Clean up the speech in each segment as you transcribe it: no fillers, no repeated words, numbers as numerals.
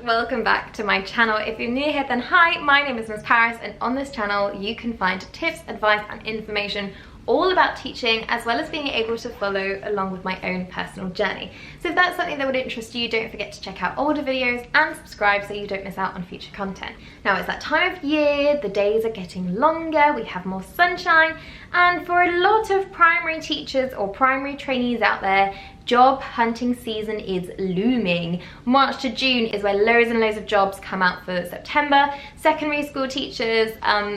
welcome back to my channel. If you're new here, then hi, my name is Miss Paris, and on this channel you can find tips, advice and information all about teaching, as well as being able to follow along with my own personal journey. So if that's something that would interest you, don't forget to check out older videos and subscribe so you don't miss out on future content. Now it's that time of year, the days are getting longer, we have more sunshine, and for a lot of primary teachers or primary trainees out there, job hunting season is looming. March to June is where loads and loads of jobs come out for September. Secondary school teachers,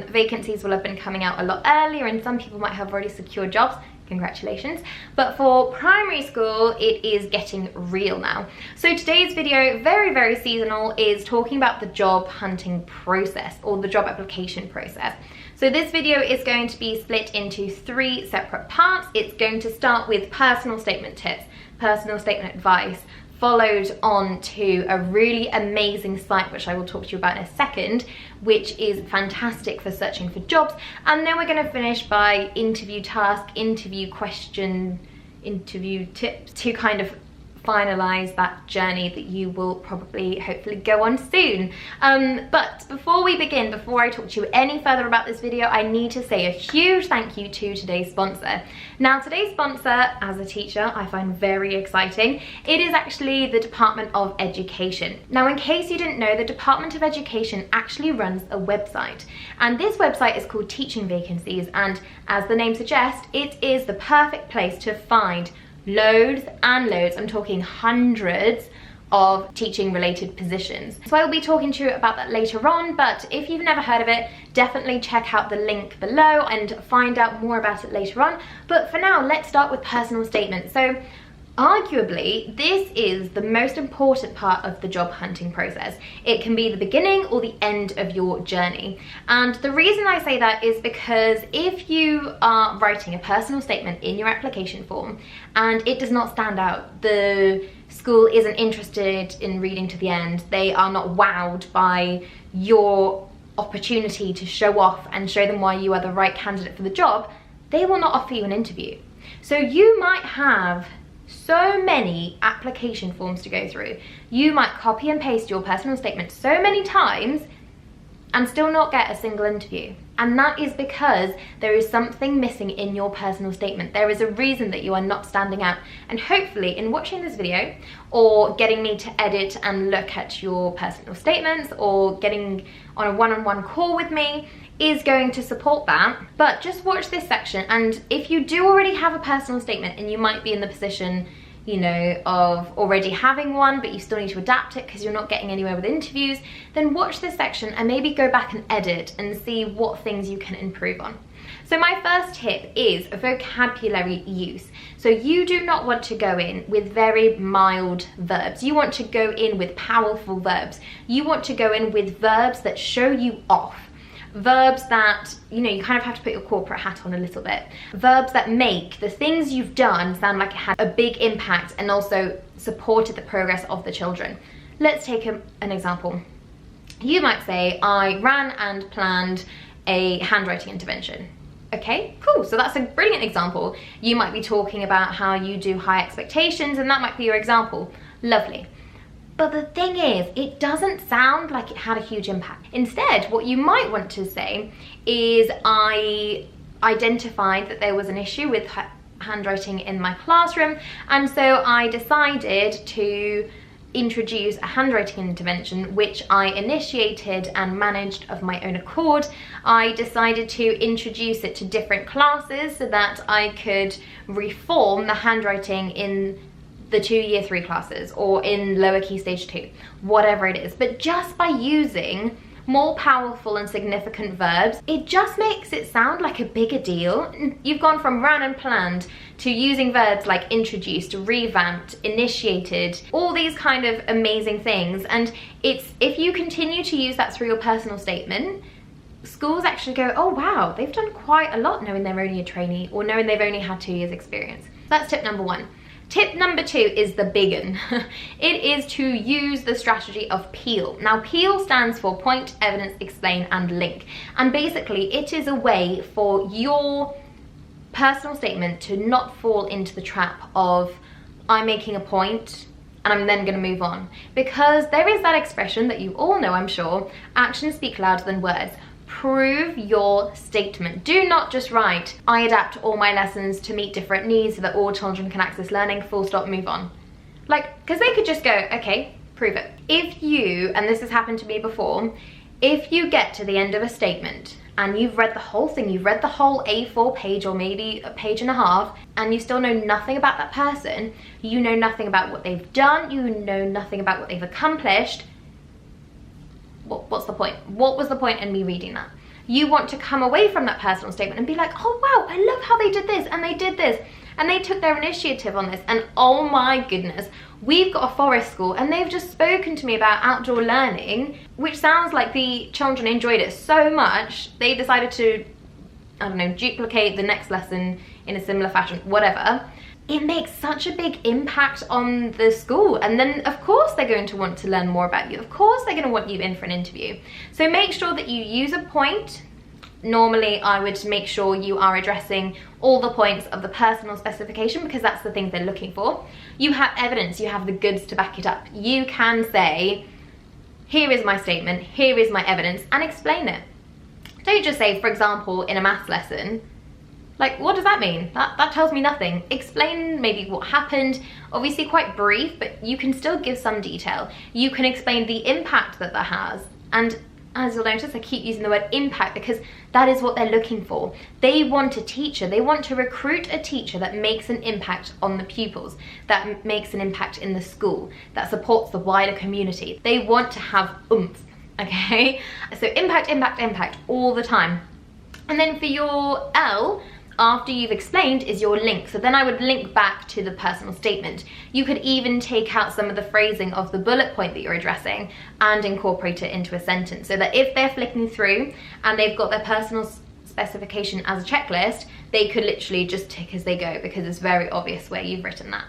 vacancies will have been coming out a lot earlier, and some people might have already secured jobs. Congratulations. But for primary school, it is getting real now. So today's video, very seasonal, is talking about the job hunting process or the job application process. So this video is going to be split into 3 separate parts. It's going to start with personal statement tips, personal statement advice, followed on to a really amazing site which I will talk to you about in a second, which is fantastic for searching for jobs, and then we're going to finish by interview task, interview question, interview tips to kind of finalize that journey that you will probably hopefully go on soon. But before we begin, before I talk to you any further about this video, I need to say a huge thank you to today's sponsor. Now today's sponsor, as a teacher, I find very exciting. It is actually the Department of Education. Now in case you didn't know, the Department of Education actually runs a website, and this website is called Teaching Vacancies, and as the name suggests, it is the perfect place to find loads and loads, I'm talking hundreds of teaching related positions. So I'll be talking to you about that later on, but if you've never heard of it, definitely check out the link below and find out more about it later on. But for now, let's start with personal statements. So arguably, this is the most important part of the job hunting process. It can be the beginning or the end of your journey. And the reason I say that is because if you are writing a personal statement in your application form and it does not stand out, the school isn't interested in reading to the end, they are not wowed by your opportunity to show off and show them why you are the right candidate for the job, they will not offer you an interview. So you might have so many application forms to go through. You might copy and paste your personal statement so many times and still not get a single interview. And that is because there is something missing in your personal statement. There is a reason that you are not standing out. And hopefully in watching this video or getting me to edit and look at your personal statements or getting on a one-on-one call with me is going to support that. But just watch this section, and if you do already have a personal statement and you might be in the position, you know, of already having one but you still need to adapt it because you're not getting anywhere with interviews, then watch this section and maybe go back and edit and see what things you can improve on. So my first tip is vocabulary use. So you do not want to go in with very mild verbs. You want to go in with powerful verbs. You want to go in with verbs that show you off. Verbs that, you know, you kind of have to put your corporate hat on a little bit. Verbs that make the things you've done sound like it had a big impact and also supported the progress of the children. Let's take an example. You might say, I ran and planned a handwriting intervention. Okay, cool, so that's a brilliant example. You might be talking about how you do high expectations, and that might be your example. Lovely. But the thing is, it doesn't sound like it had a huge impact. Instead, what you might want to say is, I identified that there was an issue with handwriting in my classroom, and so I decided to introduce a handwriting intervention which I initiated and managed of my own accord. I decided to introduce it to different classes so that I could reform the handwriting in the 2 year 3 classes or in lower key stage 2, whatever it is. But just by using more powerful and significant verbs, it just makes it sound like a bigger deal. You've gone from ran and planned to using verbs like introduced, revamped, initiated, all these kind of amazing things. And if you continue to use that through your personal statement, schools actually go, oh wow, they've done quite a lot knowing they're only a trainee or knowing they've only had 2 years experience. That's tip number 1. Tip number 2 is the big one. It is to use the strategy of PEAL. Now PEAL stands for point, evidence, explain and link. And basically it is a way for your personal statement to not fall into the trap of I'm making a point, and I'm then going to move on. Because there is that expression that you all know, I'm sure, actions speak louder than words. Prove your statement. Do not just write, I adapt all my lessons to meet different needs so that all children can access learning, full stop, move on. Like, because they could just go, okay, prove it. If you, and this has happened to me before, if you get to the end of a statement and you've read the whole thing, you've read the whole A4 page or maybe a page and a half, and you still know nothing about that person, you know nothing about what they've done, you know nothing about what they've accomplished, what's the point? What was the point in me reading that? You want to come away from that personal statement and be like, oh wow, I love how they did this and they did this and they took their initiative on this, and oh my goodness, we've got a forest school and they've just spoken to me about outdoor learning, which sounds like the children enjoyed it so much they decided to, I don't know, duplicate the next lesson in a similar fashion, whatever. It makes such a big impact on the school, and then of course they're going to want to learn more about you. Of course they're going to want you in for an interview. So make sure that you use a point. Normally I would make sure you are addressing all the points of the personal specification, because that's the things they're looking for. You have evidence, you have the goods to back it up. You can say, here is my statement, here is my evidence, and explain it. Don't just say, for example, in a maths lesson, like, what does that mean? That tells me nothing. Explain maybe what happened, obviously quite brief, but you can still give some detail. You can explain the impact that that has. And as you'll notice, I keep using the word impact because that is what they're looking for. They want a teacher. They want to recruit a teacher that makes an impact on the pupils, that makes an impact in the school, that supports the wider community. They want to have oomph, okay? So impact, impact, impact all the time. And then for your L, after you've explained, is your link. So then I would link back to the personal statement. You could even take out some of the phrasing of the bullet point that you're addressing and incorporate it into a sentence, so that if they're flicking through and they've got their personal specification as a checklist, they could literally just tick as they go, because it's very obvious where you've written that.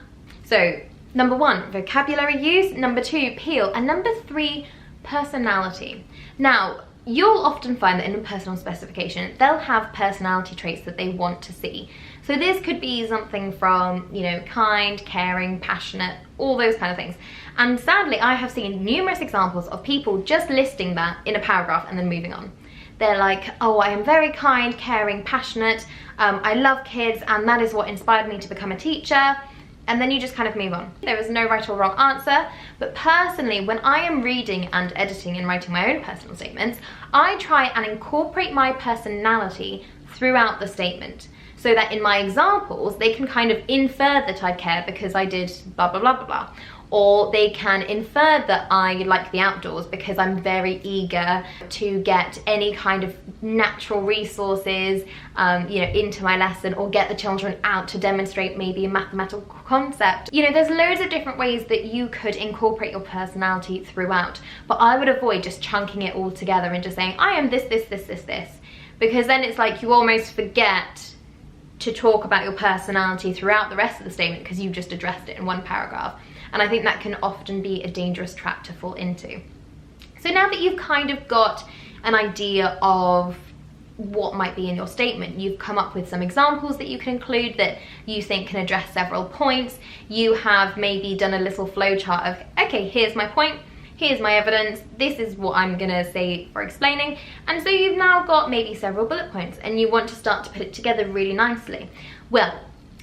So number 1, vocabulary use. Number 2, peel. And number 3, personality. Now, you'll often find that in a personal specification, they'll have personality traits that they want to see. So this could be something from, you know, kind, caring, passionate, all those kind of things. And sadly, I have seen numerous examples of people just listing that in a paragraph and then moving on. They're like, oh, I am very kind, caring, passionate, I love kids, and that is what inspired me to become a teacher. And then you just kind of move on. There is no right or wrong answer, but personally, when I am reading and editing and writing my own personal statements, I try and incorporate my personality throughout the statement, so that in my examples, they can kind of infer that I care because I did blah, blah, blah, blah, blah. Or they can infer that I like the outdoors because I'm very eager to get any kind of natural resources, you know, into my lesson, or get the children out to demonstrate maybe a mathematical concept. You know, there's loads of different ways that you could incorporate your personality throughout, but I would avoid just chunking it all together and just saying, I am this, this, this, this, this, because then it's like you almost forget to talk about your personality throughout the rest of the statement because you just addressed it in one paragraph. And I think that can often be a dangerous trap to fall into. So now that you've kind of got an idea of what might be in your statement, you've come up with some examples that you can include that you think can address several points. You have maybe done a little flowchart of, okay, here's my point, here's my evidence, this is what I'm gonna say for explaining. And so you've now got maybe several bullet points and you want to start to put it together really nicely. Well,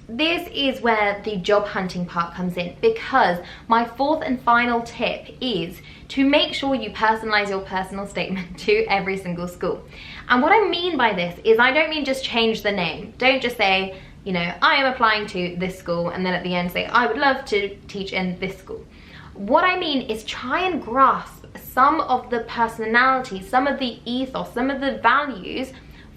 this is where the job hunting part comes in, because my 4th and final tip is to make sure you personalize your personal statement to every single school. And what I mean by this is, I don't mean just change the name. Don't just say, you know, I am applying to this school, and then at the end say, I would love to teach in this school. What I mean is try and grasp some of the personality, some of the ethos, some of the values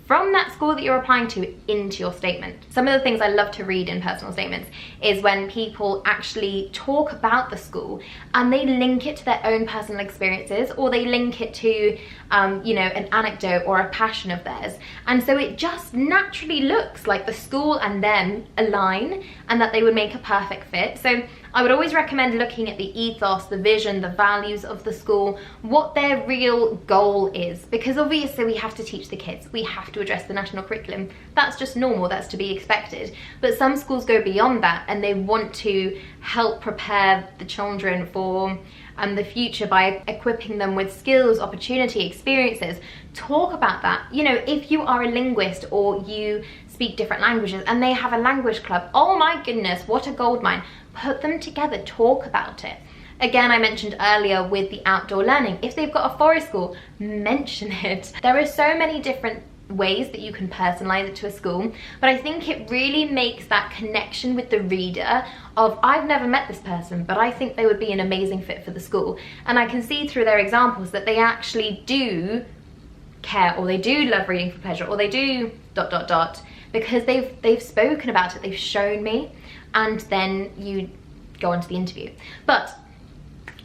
from that school that you're applying to into your statement. Some of the things I love to read in personal statements is when people actually talk about the school and they link it to their own personal experiences, or they link it to, you know, an anecdote or a passion of theirs. And so it just naturally looks like the school and them align and that they would make a perfect fit. So I would always recommend looking at the ethos, the vision, the values of the school, what their real goal is, because obviously we have to teach the kids, we have to address the national curriculum. That's just normal, that's to be expected. But some schools go beyond that and they want to help prepare the children for the future by equipping them with skills, opportunity, experiences. Talk about that. You know, if you are a linguist or you speak different languages and they have a language club, oh my goodness, what a goldmine. Put them together, talk about it. Again, I mentioned earlier with the outdoor learning, if they've got a forest school, mention it. There are so many different ways that you can personalize it to a school, but I think it really makes that connection with the reader of, I've never met this person, but I think they would be an amazing fit for the school. And I can see through their examples that they actually do care, or they do love reading for pleasure, or they do ... because they've spoken about it, they've shown me, and then you go on to the interview. But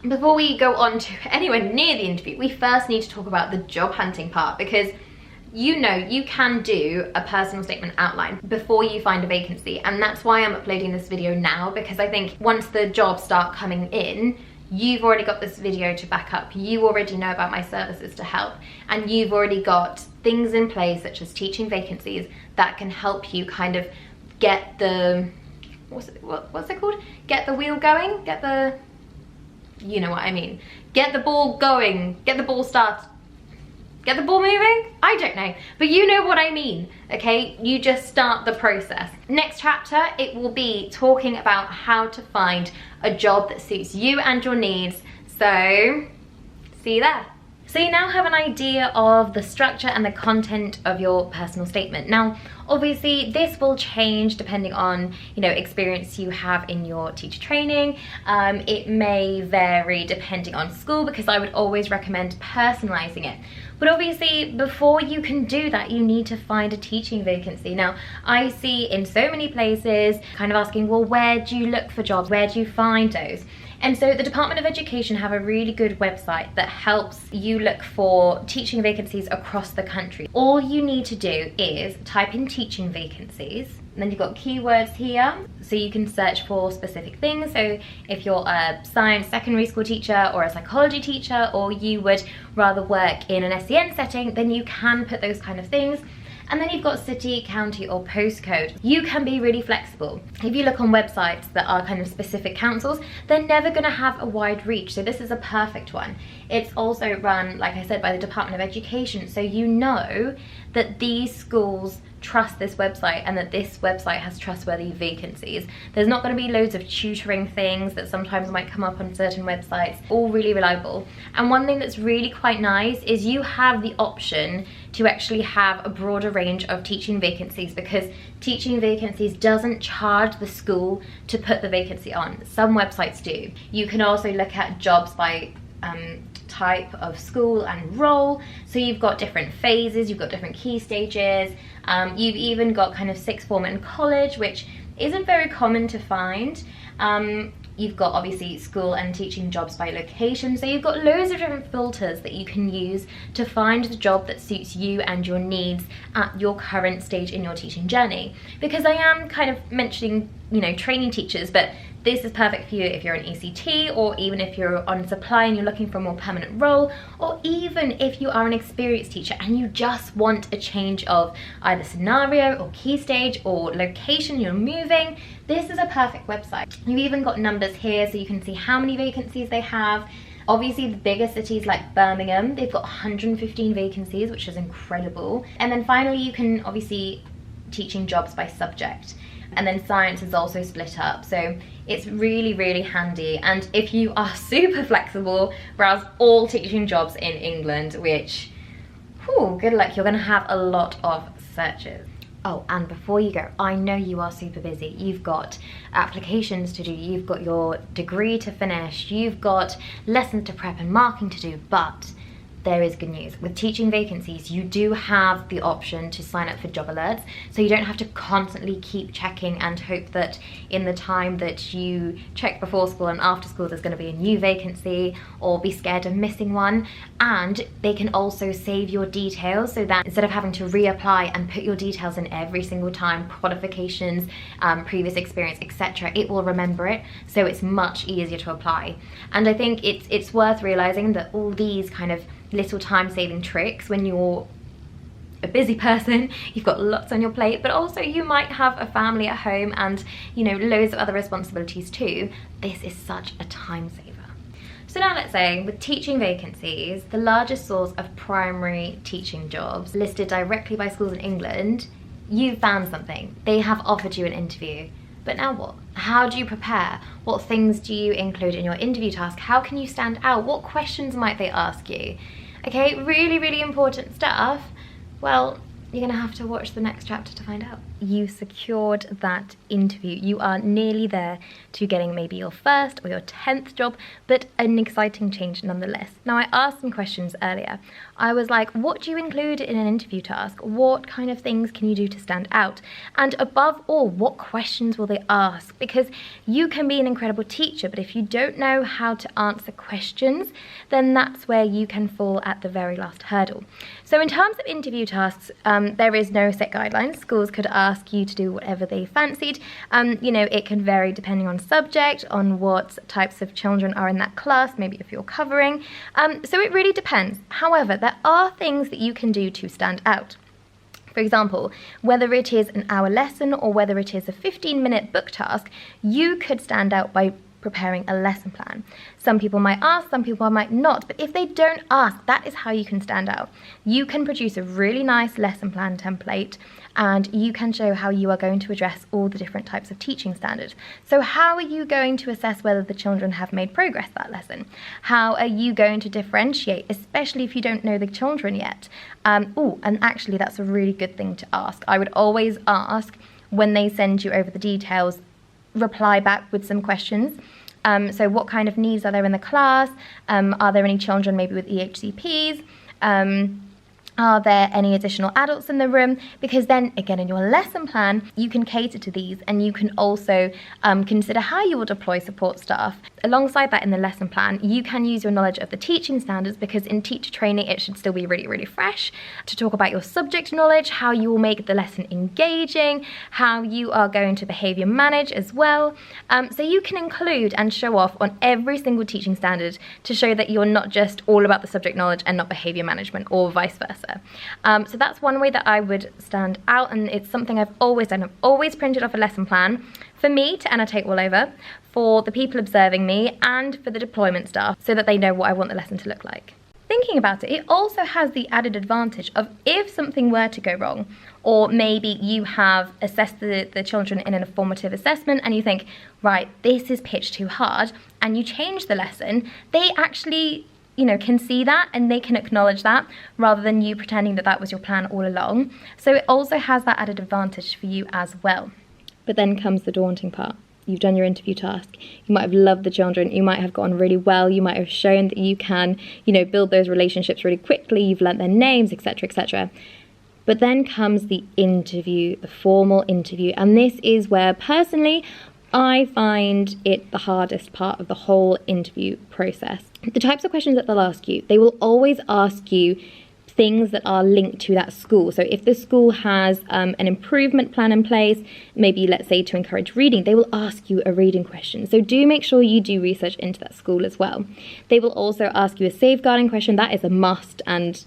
before we go on to anywhere near the interview, we first need to talk about the job hunting part, because you know you can do a personal statement outline before you find a vacancy, and that's why I'm uploading this video now, because I think once the jobs start coming in, you've already got this video to back up, you already know about my services to help, and you've already got things in place such as teaching vacancies that can help you kind of get the, what's it called? Get the wheel going, get the, you know what I mean. Get the ball going, get the ball started. Get the ball moving? I don't know, but you know what I mean, okay? You just start the process. Next chapter, it will be talking about how to find a job that suits you and your needs. So, see you there. So you now have an idea of the structure and the content of your personal statement. Now, obviously this will change depending on, you know, experience you have in your teacher training. It may vary depending on school, because I would always recommend personalizing it. But obviously before you can do that, you need to find a teaching vacancy. Now, I see in so many places kind of asking, well, where do you look for jobs? Where do you find those? And so the Department of Education have a really good website that helps you look for teaching vacancies across the country. All you need to do is type in teaching vacancies, and then you've got keywords here, so you can search for specific things. So if you're a science secondary school teacher or a psychology teacher, or you would rather work in an SEN setting, then you can put those kind of things. And then you've got city, county, or postcode. You can be really flexible. If you look on websites that are kind of specific councils, they're never gonna have a wide reach. So this is a perfect one. It's also run, like I said, by the Department of Education. So you know that these schools trust this website and that this website has trustworthy vacancies. There's not going to be loads of tutoring things that sometimes might come up on certain websites, all really reliable. And one thing that's really quite nice is you have the option to actually have a broader range of teaching vacancies, because teaching vacancies doesn't charge the school to put the vacancy on. Some websites do. You can also look at jobs by type of school and role. So you've got different phases, you've got different key stages, you've even got kind of sixth form and college, which isn't very common to find. You've got obviously school and teaching jobs by location, so you've got loads of different filters that you can use to find the job that suits you and your needs at your current stage in your teaching journey. Because I am kind of mentioning, you know, training teachers, but this is perfect for you if you're an ECT, or even if you're on supply and you're looking for a more permanent role, or even if you are an experienced teacher and you just want a change of either scenario or key stage or location, you're moving. This is a perfect website. You've even got numbers here so you can see how many vacancies they have. Obviously the bigger cities like Birmingham, they've got 115 vacancies, which is incredible. And then finally you can obviously teaching jobs by subject. And then science is also split up, so it's really, really handy. And if you are super flexible, browse all teaching jobs in England, which, whew, good luck, you're gonna have a lot of searches. Oh, and before you go, I know you are super busy. You've got applications to do, you've got your degree to finish, you've got lessons to prep and marking to do, but there is good news. With teaching vacancies, you do have the option to sign up for job alerts, so you don't have to constantly keep checking and hope that in the time that you check before school and after school there's going to be a new vacancy, or be scared of missing one. And they can also save your details, so that instead of having to reapply and put your details in every single time, qualifications, previous experience, etc., it will remember it, so it's much easier to apply. And I think it's worth realizing that all these kind of little time-saving tricks, when you're a busy person, you've got lots on your plate, but also you might have a family at home and, you know, loads of other responsibilities too, this is such a time saver. So now let's say with teaching vacancies, the largest source of primary teaching jobs listed directly by schools in England, you found something. They have offered you an interview. But now what? How do you prepare? What things do you include in your interview task? How can you stand out? What questions might they ask you? Okay, really, really important stuff. Well, you're gonna have to watch the next chapter to find out. You secured that interview. You are nearly there to getting maybe your first or your 10th job, but an exciting change nonetheless. Now, I asked some questions earlier. I was like, what do you include in an interview task? What kind of things can you do to stand out? And above all, what questions will they ask? Because you can be an incredible teacher, but if you don't know how to answer questions, then that's where you can fall at the very last hurdle. So in terms of interview tasks, there is no set guidelines. Schools could ask you to do whatever they fancied. You know, it can vary depending on subject, on what types of children are in that class, maybe if you're covering. So it really depends. However, there are things that you can do to stand out. For example, whether it is an hour lesson or whether it is a 15-minute book task, you could stand out by preparing a lesson plan. Some people might ask, some people might not, but if they don't ask, that is how you can stand out. You can produce a really nice lesson plan template, and you can show how you are going to address all the different types of teaching standards. So how are you going to assess whether the children have made progress that lesson? How are you going to differentiate, especially if you don't know the children yet? And actually that's a really good thing to ask. I would always ask, when they send you over the details, reply back with some questions. So what kind of needs are there in the class? Are there any children maybe with EHCPs? Are there any additional adults in the room? Because then again, in your lesson plan, you can cater to these, and you can also consider how you will deploy support staff. Alongside that, in the lesson plan, you can use your knowledge of the teaching standards, because in teacher training, it should still be really, really fresh, to talk about your subject knowledge, how you will make the lesson engaging, how you are going to behaviour manage as well. So you can include and show off on every single teaching standard to show that you're not just all about the subject knowledge and not behaviour management, or vice versa. So that's one way that I would stand out, and it's something I've always done. I've always printed off a lesson plan for me to annotate all over, for the people observing me, and for the deployment staff, so that they know what I want the lesson to look like. Thinking about it, it also has the added advantage of, if something were to go wrong, or maybe you have assessed the children in an formative assessment and you think, right, this is pitched too hard, and you change the lesson, they actually, you know, can see that and they can acknowledge that, rather than you pretending that that was your plan all along. So it also has that added advantage for you as well. But then comes the daunting part. You've done your interview task. You might have loved the children. You might have gotten really well. You might have shown that you can, you know, build those relationships really quickly. You've learnt their names, etc., etc. But then comes the interview, the formal interview. And this is where, personally, I find it the hardest part of the whole interview process. The types of questions that they'll ask you, they will always ask you things that are linked to that school. So if the school has an improvement plan in place, maybe let's say to encourage reading, they will ask you a reading question. So do make sure you do research into that school as well. They will also ask you a safeguarding question. That is a must, and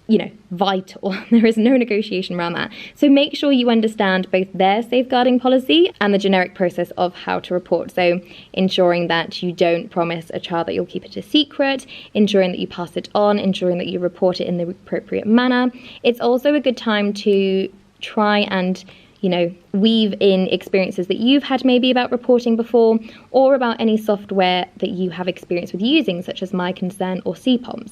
you know, vital. There is no negotiation around that. So make sure you understand both their safeguarding policy and the generic process of how to report. So ensuring that you don't promise a child that you'll keep it a secret, ensuring that you pass it on, ensuring that you report it in the appropriate manner. It's also a good time to try and, you know, weave in experiences that you've had maybe about reporting before, or about any software that you have experience with using, such as My Concern or CPOMS.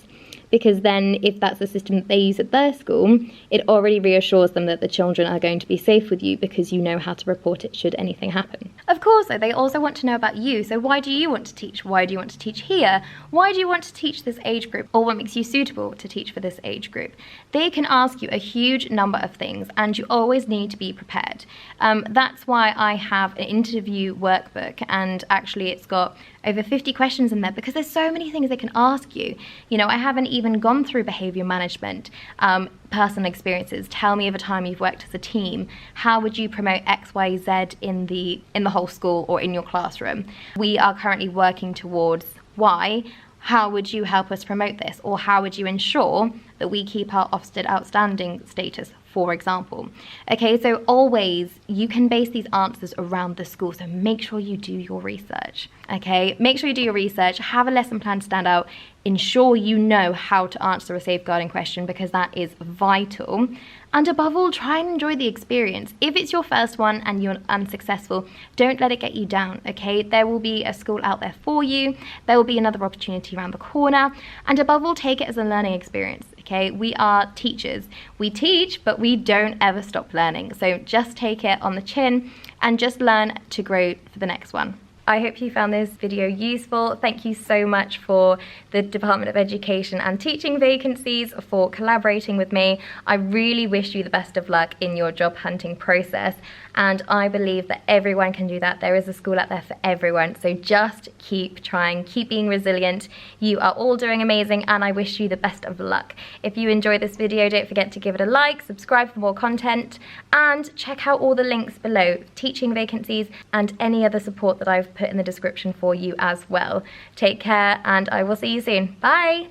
because then if that's the system that they use at their school, it already reassures them that the children are going to be safe with you because you know how to report it should anything happen. Of course, though, they also want to know about you. So why do you want to teach? Why do you want to teach here? Why do you want to teach this age group? Or what makes you suitable to teach for this age group? They can ask you a huge number of things, and you always need to be prepared. That's why I have an interview workbook, and actually it's got over 50 questions in there because there's so many things they can ask you. You know, I haven't even gone through behavior management, personal experiences. Tell me of a time you've worked as a team. How would you promote X, Y, Z in the whole school or in your classroom? We are currently working towards Y. How would you help us promote this? Or how would you ensure that we keep our Ofsted outstanding status, for example? Okay, so always you can base these answers around the school, so make sure you do your research. Okay, make sure you do your research, have a lesson plan to stand out, ensure you know how to answer a safeguarding question because that is vital. And above all, try and enjoy the experience. If it's your first one and you're unsuccessful, don't let it get you down, okay? There will be a school out there for you. There will be another opportunity around the corner. And above all, take it as a learning experience, okay? We are teachers. We teach, but we don't ever stop learning. So just take it on the chin and just learn to grow for the next one. I hope you found this video useful. Thank you so much for the Department of Education and Teaching Vacancies for collaborating with me. I really wish you the best of luck in your job hunting process, and I believe that everyone can do that. There is a school out there for everyone, so just keep trying, keep being resilient. You are all doing amazing, and I wish you the best of luck. If you enjoyed this video, don't forget to give it a like, subscribe for more content, and check out all the links below, teaching vacancies and any other support that I've put in the description for you as well. Take care, and I will see you soon. Bye!